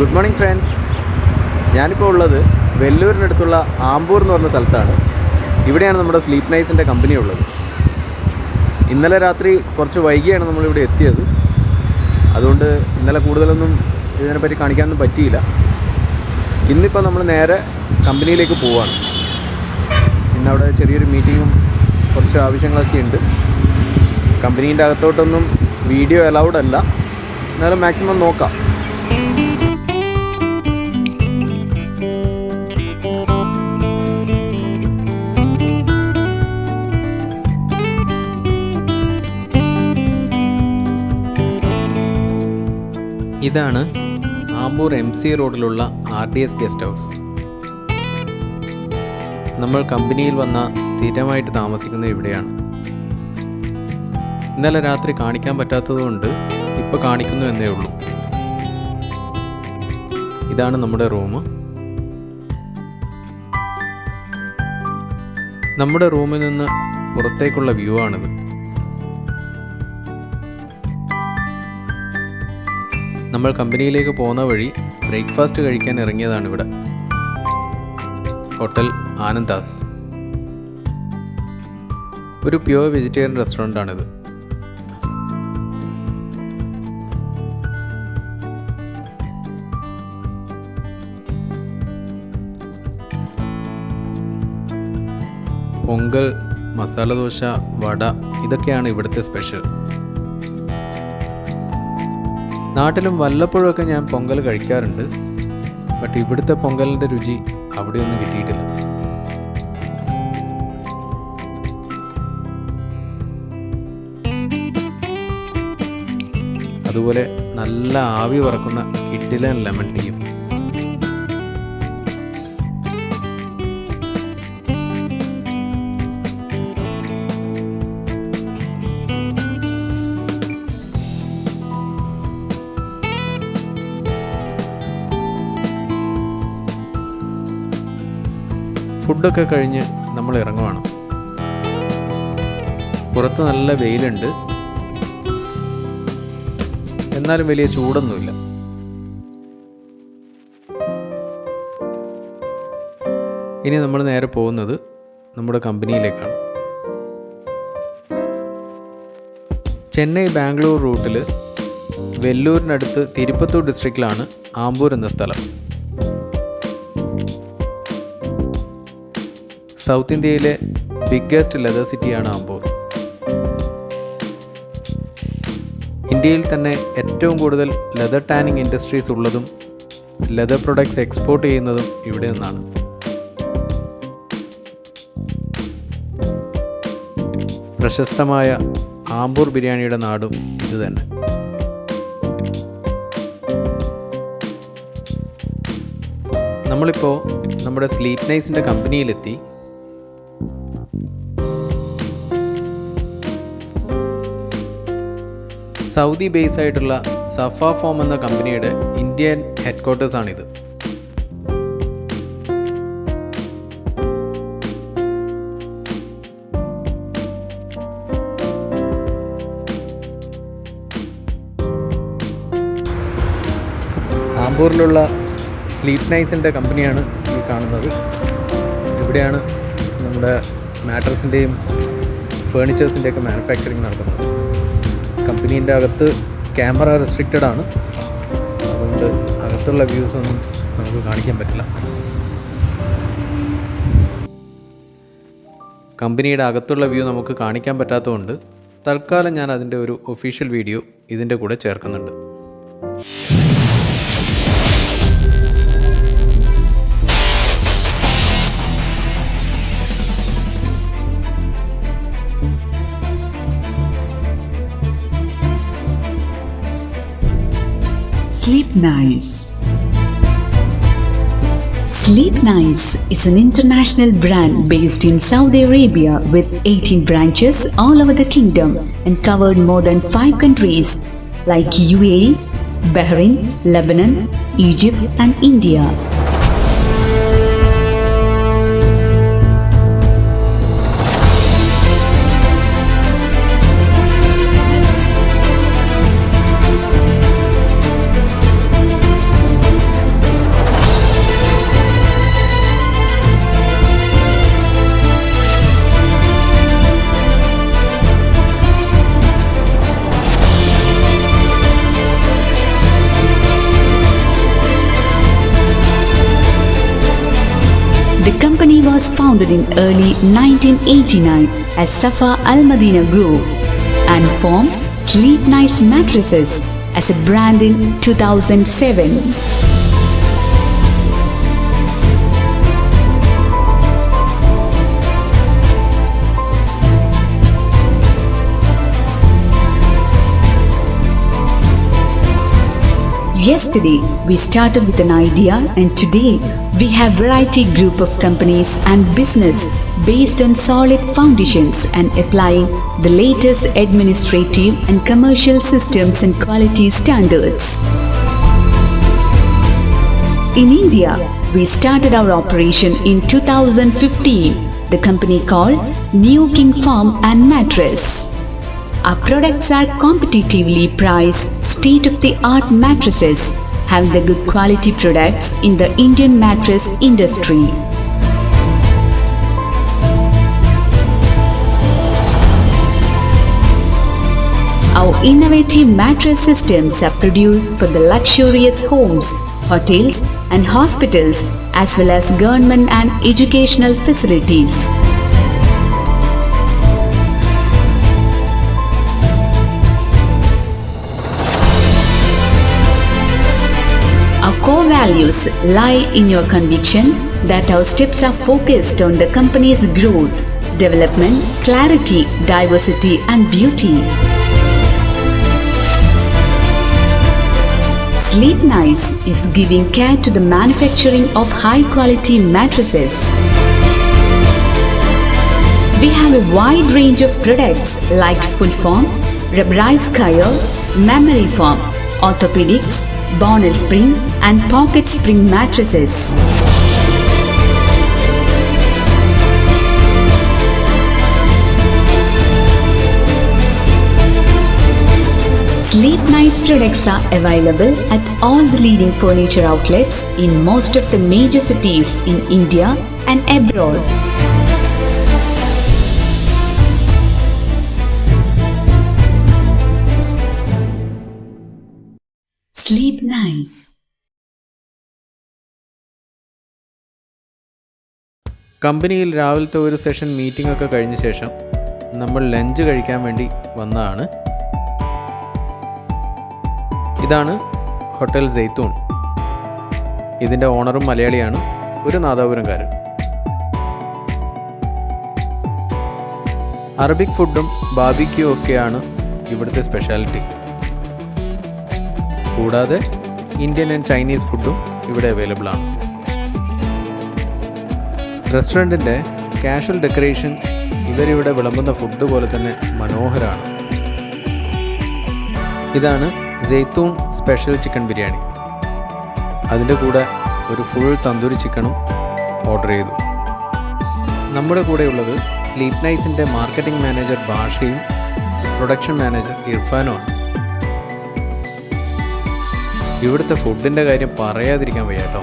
Good morning friends. ഞാനിപ്പോൾ ഉള്ളത് വെല്ലൂരിനടുത്തുള്ള ആമ്പൂർ എന്ന് പറഞ്ഞ സ്ഥലത്താണ്. ഇവിടെയാണ് നമ്മുടെ സ്ലീപ്പ് നൈസിൻ്റെ കമ്പനി ഉള്ളത്. ഇന്നലെ രാത്രി കുറച്ച് വൈകിയാണ് നമ്മളിവിടെ എത്തിയത്. അതുകൊണ്ട് ഇന്നലെ കൂടുതലൊന്നും ഇതിനെപ്പറ്റി കാണിക്കാനൊന്നും പറ്റിയില്ല. ഇന്നിപ്പോൾ നമ്മൾ നേരെ കമ്പനിയിലേക്ക് പോവുകയാണ്. ഇന്നവിടെ ചെറിയൊരു മീറ്റിങ്ങും കുറച്ച് ആവശ്യങ്ങളൊക്കെ ഉണ്ട്. കമ്പനീൻ്റെ അകത്തോട്ടൊന്നും വീഡിയോ അലൗഡ് അല്ല, എന്നാലും മാക്സിമം നോക്കാം. ഇതാണ് ആമ്പൂർ MC റോഡിലുള്ള RDS ഗസ്റ്റ് ഹൗസ്. നമ്മൾ കമ്പനിയിൽ വന്ന സ്ഥിരമായിട്ട് താമസിക്കുന്നത് ഇവിടെയാണ്. ഇന്നലെ രാത്രി കാണിക്കാൻ പറ്റാത്തതുകൊണ്ട് ഇപ്പോൾ കാണിക്കുന്നു എന്നേ ഉള്ളൂ. ഇതാണ് നമ്മുടെ റൂം. നമ്മുടെ റൂമിൽ നിന്ന് പുറത്തേക്കുള്ള വ്യൂ ആണിത്. നമ്മൾ കമ്പനിയിലേക്ക് പോകുന്ന വഴി ബ്രേക്ക്ഫാസ്റ്റ് കഴിക്കാൻ ഇറങ്ങിയതാണ് ഇവിടെ. ഹോട്ടൽ ആനന്ദാസ്, ഒരു പ്യുവർ വെജിറ്റേറിയൻ റെസ്റ്റോറൻ്റാണിത്. പൊങ്കൽ, മസാല ദോശ, വട ഇതൊക്കെയാണ് ഇവിടുത്തെ സ്പെഷ്യൽ. നാട്ടിലും വല്ലപ്പോഴൊക്കെ ഞാൻ പൊങ്കൽ കഴിക്കാറുണ്ട്. ബട്ട് ഇവിടുത്തെ പൊങ്കലിൻ്റെ രുചി അവിടെയൊന്നും കിട്ടിയിട്ടില്ല. അതുപോലെ നല്ല ആവി വറക്കുന്ന കിടിലൻ ലെമൺ ടീയും. ഫുഡൊക്കെ കഴിഞ്ഞ് നമ്മൾ ഇറങ്ങുവാണ്. പുറത്ത് നല്ല വെയിലുണ്ട്, എന്നാലും വലിയ ചൂടൊന്നുമില്ല. ഇനി നമ്മൾ നേരെ പോകുന്നത് നമ്മുടെ കമ്പനിയിലേക്കാണ്. ചെന്നൈ ബാംഗ്ലൂർ റൂട്ടിൽ വെല്ലൂരിനടുത്ത് തിരുപ്പത്തൂർ ഡിസ്ട്രിക്റ്റിലാണ് ആമ്പൂർ എന്ന സ്ഥലം. സൗത്ത് ഇന്ത്യയിലെ ബിഗ്ഗസ്റ്റ് ലെതർ സിറ്റിയാണ് ആമ്പൂർ. ഇന്ത്യയിൽ തന്നെ ഏറ്റവും കൂടുതൽ ലെതർ ടാനിങ് ഇൻഡസ്ട്രീസ് ഉള്ളതും ലെതർ പ്രൊഡക്ട്സ് എക്സ്പോർട്ട് ചെയ്യുന്നതും ഇവിടെ നിന്നാണ്. പ്രശസ്തമായ ആമ്പൂർ ബിരിയാണിയുടെ നാടും ഇത് തന്നെ. നമ്മളിപ്പോൾ നമ്മുടെ സ്ലീപ്പ് നൈസിൻ്റെ കമ്പനിയിലെത്തി. സൗദി ബേസ് ആയിട്ടുള്ള സഫ ഫോം എന്ന കമ്പനിയുടെ ഇന്ത്യൻ ഹെഡ്ക്വാർട്ടേഴ്സാണിത്. ആമ്പൂരിലുള്ള സ്ലീപ്പ് നൈസിൻ്റെ കമ്പനിയാണ് ഈ കാണുന്നത്. ഇവിടെയാണ് നമ്മുടെ മാട്രസിൻ്റെയും ഫേർണിച്ചേഴ്സിൻ്റെയൊക്കെ മാനുഫാക്ചറിങ് നടക്കുന്നത്. കമ്പനീൻ്റെ അകത്ത് ക്യാമറ റെസ്ട്രിക്റ്റഡ് ആണ്, അതുകൊണ്ട് അകത്തുള്ള വ്യൂസ് ഒന്നും നമുക്ക് കാണിക്കാൻ പറ്റില്ല. കമ്പനിയുടെ അകത്തുള്ള വ്യൂ നമുക്ക് കാണിക്കാൻ പറ്റാത്തതുകൊണ്ട് തൽക്കാലം ഞാൻ അതിൻ്റെ ഒരു ഒഫീഷ്യൽ വീഡിയോ ഇതിൻ്റെ കൂടെ ചേർക്കുന്നുണ്ട്. Sleep Nice. Sleep Nice is an international brand based in Saudi Arabia with 18 branches all over the kingdom and covered more than 5 countries like UAE, Bahrain, Lebanon, Egypt and India. company was founded in early 1989 as Safa Al Madina Group and formed Sleep Nice Mattresses as a brand in 2007. Yesterday, we started with an idea, and today we have variety group of companies and business based on solid foundations and applying the latest administrative and commercial systems and quality standards. In India, we started our operation in 2015, the company called New King Farm and Mattress. Our products are competitively priced, state-of-the-art mattresses, having the good quality products in the Indian mattress industry. Our innovative mattress systems are produced for the luxurious homes, hotels and hospitals as well as government and educational facilities. Our core values lie in your conviction that our steps are focused on the company's growth, development, clarity, diversity and beauty. Sleep Nice is giving care to the manufacturing of high-quality mattresses. We have a wide range of products like full foam, rubberized coil, memory foam, orthopedics, bonnet spring and pocket spring mattresses. Sleep Nice products are available at all the leading furniture outlets in most of the major cities in India and abroad. Sleep Nice. കമ്പനിയിൽ രാവിലത്തെ ഒരു session meeting ഒക്കെ കഴിഞ്ഞ ശേഷം നമ്മൾ lunch കഴിക്കാൻ വേണ്ടി വന്നതാണ്. ഇതാണ് ഹോട്ടൽ സെയ്ത്തൂൺ. ഇതിൻ്റെ ഓണറും മലയാളിയാണ്, ഒരു നാദാപുരംകാരൻ. അറബിക് ഫുഡും ബാർബിക്യൂ ഒക്കെയാണ് ഇവിടുത്തെ സ്പെഷ്യാലിറ്റി. കൂടാതെ ഇന്ത്യൻ ആൻഡ് ചൈനീസ് ഫുഡും ഇവിടെ അവൈലബിൾ ആണ്. റെസ്റ്റോറൻറ്റിൻ്റെ കാഷ്വൽ ഡെക്കറേഷൻ ഇവരിവിടെ വിളമ്പുന്ന ഫുഡ് പോലെ തന്നെ മനോഹരമാണ്. ഇതാണ് സെയ്ത്തൂൺ സ്പെഷ്യൽ ചിക്കൻ ബിരിയാണി. അതിൻ്റെ കൂടെ ഒരു ഫുൾ തന്തൂരി ചിക്കനും ഓർഡർ ചെയ്തു. നമ്മുടെ കൂടെയുള്ളത് സ്ലീപ്പ് നൈസിൻ്റെ മാർക്കറ്റിംഗ് മാനേജർ ഭാഷയും പ്രൊഡക്ഷൻ മാനേജർ ഇർഫാനുമാണ്. ഇവിടുത്തെ ഫുഡിൻ്റെ കാര്യം പറയാതിരിക്കാൻ വയ്യ കേട്ടോ.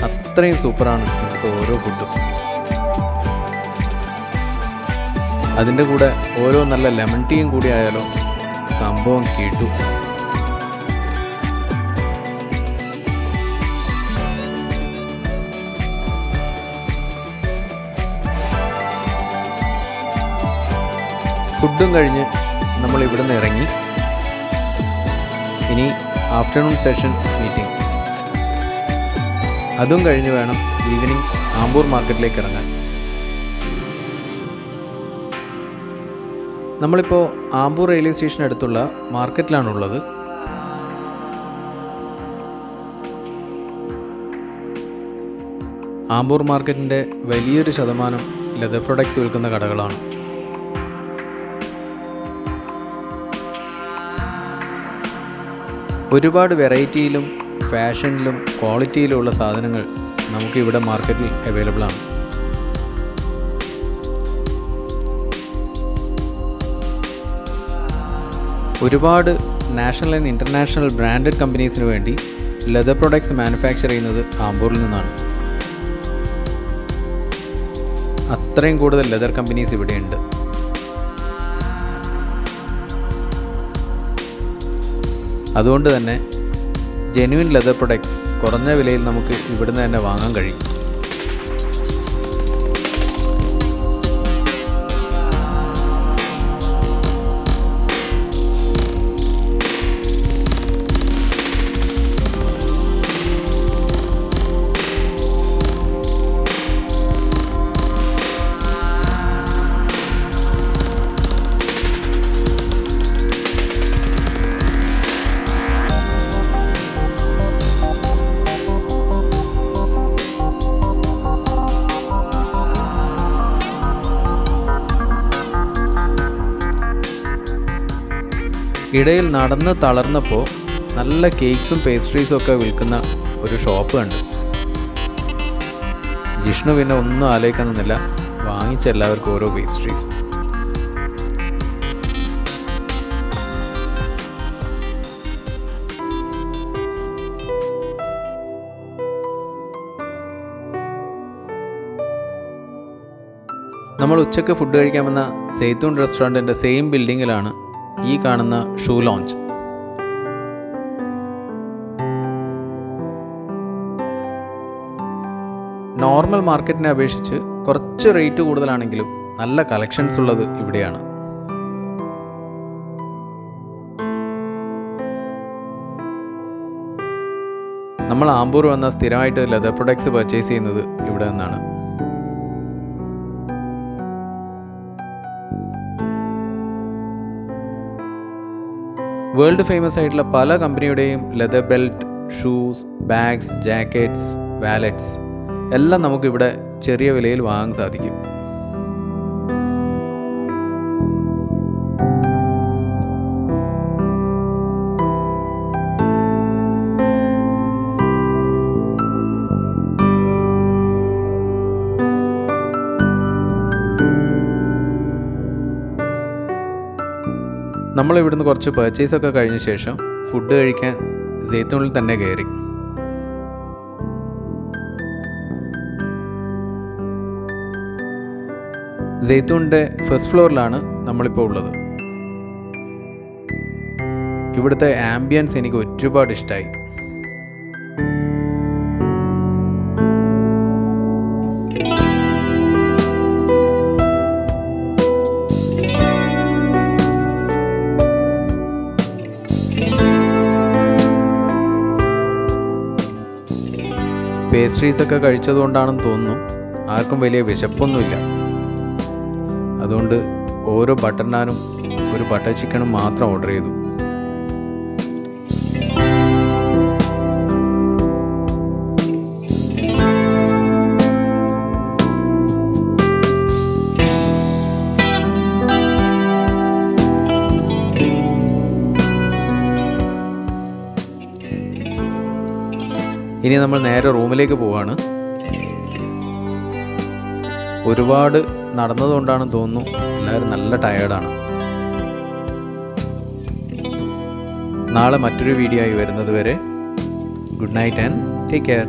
അത്രയും സൂപ്പറാണ് ഇവിടുത്തെ ഓരോ ഫുഡും. അതിൻ്റെ കൂടെ ഓരോ നല്ല ലെമൺ ടീയും കൂടി ആയാലോ സംഭവം കേട്ടു. ഫുഡും കഴിഞ്ഞ് നമ്മൾ ഇവിടുന്ന് ഇറങ്ങി. ഇനി ആഫ്റ്റർനൂൺ സെഷൻ മീറ്റിംഗ്, അതും കഴിഞ്ഞ് വേണം ഈവനിങ് ആമ്പൂർ മാർക്കറ്റിലേക്ക് ഇറങ്ങാൻ. നമ്മളിപ്പോൾ ആമ്പൂർ റെയിൽവേ സ്റ്റേഷൻ അടുത്തുള്ള മാർക്കറ്റിലാണുള്ളത്. ആമ്പൂർ മാർക്കറ്റിൻ്റെ വലിയൊരു ശതമാനം ലെതർ പ്രൊഡക്ട്സ് വിൽക്കുന്ന കടകളാണ്. ഒരുപാട് വെറൈറ്റിയിലും ഫാഷനിലും ക്വാളിറ്റിയിലുമുള്ള സാധനങ്ങൾ നമുക്ക് ഇവിടെ മാർക്കറ്റിൽ അവൈലബിൾ ആണ്. ഒരുപാട് നാഷണൽ ആൻഡ് ഇൻ്റർനാഷണൽ ബ്രാൻഡഡ് കമ്പനീസിന് വേണ്ടി ലെതർ പ്രൊഡക്ട്സ് മാനുഫാക്ചർ ചെയ്യുന്നത് ആമ്പൂരിൽ നിന്നാണ്. അത്രയും കൂടുതൽ ലെതർ കമ്പനീസ് ഇവിടെയുണ്ട്. അതുകൊണ്ട് തന്നെ ജെന്യുവിൻ ലെതർ പ്രൊഡക്ട്സ് കുറഞ്ഞ വിലയിൽ നമുക്ക് ഇവിടുന്ന് തന്നെ വാങ്ങാൻ കഴിയും. ഇടയിൽ നടന്ന് തളർന്നപ്പോൾ നല്ല കേക്ക്സും പേസ്ട്രീസും ഒക്കെ വിൽക്കുന്ന ഒരു ഷോപ്പ് കണ്ടു. ജിഷ്ണു പിന്നെ ഒന്നും ആലോചിക്കുന്നില്ല, വാങ്ങിച്ച എല്ലാവർക്കും ഓരോ പേസ്ട്രീസ്. നമ്മൾ ഉച്ചയ്ക്ക് ഫുഡ് കഴിക്കാൻ വന്ന സെയ്തൂൺ റെസ്റ്റോറൻറ്റിൻ്റെ സെയിം ബിൽഡിങ്ങിലാണ് ഈ കാണുന്ന ഷൂ ലോഞ്ച്. നോർമൽ മാർക്കറ്റിനെ അപേക്ഷിച്ച് കുറച്ച് റേറ്റ് കൂടുതലാണെങ്കിലും നല്ല കളക്ഷൻസ് ഉള്ളത് ഇവിടെയാണ്. നമ്മൾ ആംബൂർ വന്ന സ്ഥിരമായിട്ട് ലെതർ പ്രൊഡക്ട്സ് പർച്ചേസ് ചെയ്യുന്നത് ഇവിടെ നിന്നാണ്. വേൾഡ് ഫേമസ് ആയിട്ടുള്ള പല കമ്പനിയുടെയും leather belt, shoes, bags, jackets, wallets എല്ലാം നമുക്കിവിടെ ചെറിയ വിലയിൽ വാങ്ങാൻ സാധിക്കും. നമ്മളിവിടുന്ന് കുറച്ച് പർച്ചേസൊക്കെ കഴിഞ്ഞ ശേഷം ഫുഡ് കഴിക്കാൻ സെയ്തൂണിൽ തന്നെ കയറി. സെയ്തൂണിൻ്റെ ഫസ്റ്റ് ഫ്ലോറിലാണ് നമ്മളിപ്പോൾ ഉള്ളത്. ഇവിടുത്തെ ആംബിയൻസ് എനിക്ക് ഒരുപാട് ഇഷ്ടമായി. പേസ്ട്രീസൊക്കെ കഴിച്ചതുകൊണ്ടാണെന്ന് തോന്നുന്നു ആർക്കും വലിയ വിശപ്പൊന്നുമില്ല. അതുകൊണ്ട് ഓരോ ബട്ടർ നാനും ഒരു ബട്ടർ ചിക്കനും മാത്രം ഓർഡർ ചെയ്തു. ഇനി നമ്മൾ നേരെ റൂമിലേക്ക് പോവാണ്. ഒരുപാട് നടന്നതുകൊണ്ടാണെന്ന് തോന്നുന്നു എല്ലാവരും നല്ല ടയേർഡാണ്. നാളെ മറ്റൊരു വീഡിയോ ആയി വരുന്നത് വരെ good night and take care.